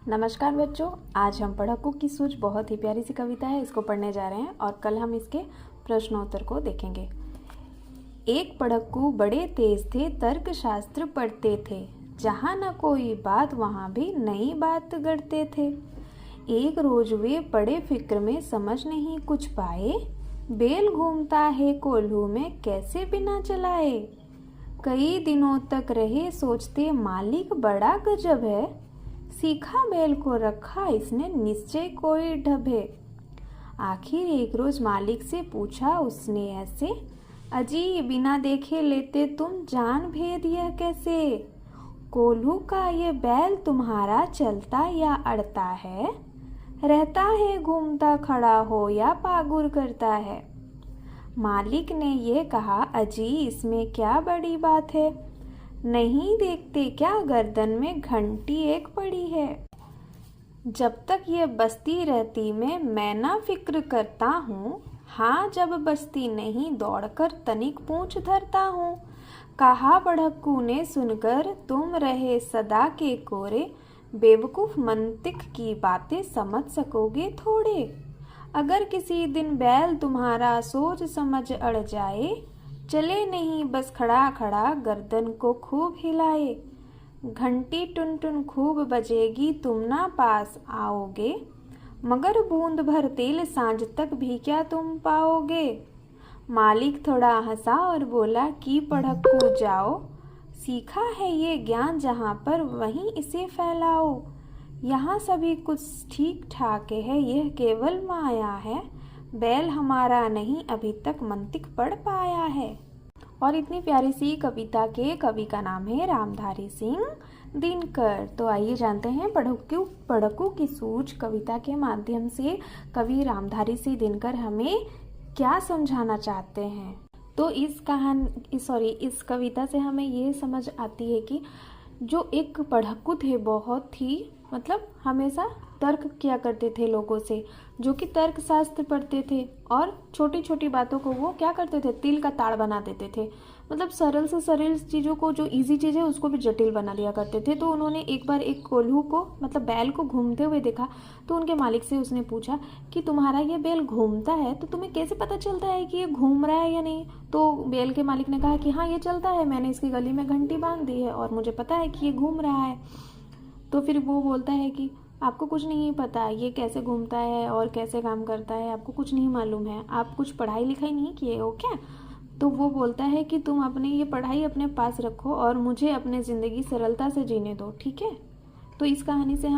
नमस्कार बच्चों, आज हम पढ़क्कू की सूझ बहुत ही प्यारी सी कविता है, इसको पढ़ने जा रहे हैं और कल हम इसके प्रश्नोत्तर को देखेंगे। एक पढ़क्कू बड़े तेज थे, तर्क शास्त्र पढ़ते थे, जहाँ न कोई बात वहाँ भी नई बात गढ़ते थे। एक रोज वे बड़े फिक्र में समझ नहीं कुछ पाए, बेल घूमता है कोल्हू में कैसे बिना चलाए। कई दिनों तक रहे सोचते, मालिक बड़ा गजब है, सीखा बैल को रखा इसने निश्चय कोई ढब है। आखिर एक रोज मालिक से पूछा उसने ऐसे, अजी बिना देखे लेते तुम जान भेद यह कैसे। कोल्हू का ये बैल तुम्हारा चलता या अड़ता है, रहता है घूमता खड़ा हो या पागुर करता है। मालिक ने ये कहा, अजी इसमें क्या बड़ी बात है, नहीं देखते क्या गर्दन में घंटी एक पड़ी है। जब तक ये बसती रहती मैं ना फिक्र करता हूँ, हाँ जब बसती नहीं दौड़कर तनिक पूंछ धरता हूँ। कहा पढ़क्कू ने सुनकर, तुम रहे सदा के कोरे, बेवकूफ मंतिक की बातें समझ सकोगे थोड़े। अगर किसी दिन बैल तुम्हारा सोच समझ अड़ जाए, चले नहीं बस खड़ा खड़ा गर्दन को खूब हिलाए। घंटी टुन टुन खूब बजेगी तुम ना पास आओगे, मगर बूंद भर तेल सांझ तक भी क्या तुम पाओगे। मालिक थोड़ा हंसा और बोला कि पढ़क्कू जाओ, सीखा है ये ज्ञान जहाँ पर वहीं इसे फैलाओ। यहाँ सभी कुछ ठीक ठाक है, यह केवल माया है, बैल हमारा नहीं अभी तक मंतिक पढ़ पाया है। और इतनी प्यारी सी कविता के कवि का नाम है रामधारी सिंह दिनकर। तो आइए जानते हैं पढ़क्कू की सूझ कविता के माध्यम से कवि रामधारी सिंह दिनकर हमें क्या समझाना चाहते हैं। तो इस कविता से हमें ये समझ आती है कि जो एक पढ़क्कू थे बहुत ही हमेशा तर्क किया करते थे लोगों से, जो कि तर्क शास्त्र पढ़ते थे और छोटी छोटी बातों को वो क्या करते थे, तिल का ताड़ बना देते थे। सरल से सरल चीज़ों को, जो इजी चीज़ है उसको भी जटिल बना लिया करते थे। तो उन्होंने एक बार एक कोल्हू को बैल को घूमते हुए देखा, तो उनके मालिक से उसने पूछा कि तुम्हारा ये बैल घूमता है तो तुम्हें कैसे पता चलता है कि ये घूम रहा है या नहीं। तो बैल के मालिक ने कहा कि हाँ ये चलता है, मैंने इसकी गली में घंटी बांध दी है और मुझे पता है कि ये घूम रहा है। तो फिर वो बोलता है कि आपको कुछ नहीं पता ये कैसे घूमता है और कैसे काम करता है, आपको कुछ नहीं मालूम है, आप कुछ पढ़ाई लिखाई नहीं किए हो क्या। तो वो बोलता है कि तुम अपनी ये पढ़ाई अपने पास रखो और मुझे अपनी ज़िंदगी सरलता से जीने दो, ठीक है। तो इस कहानी से हम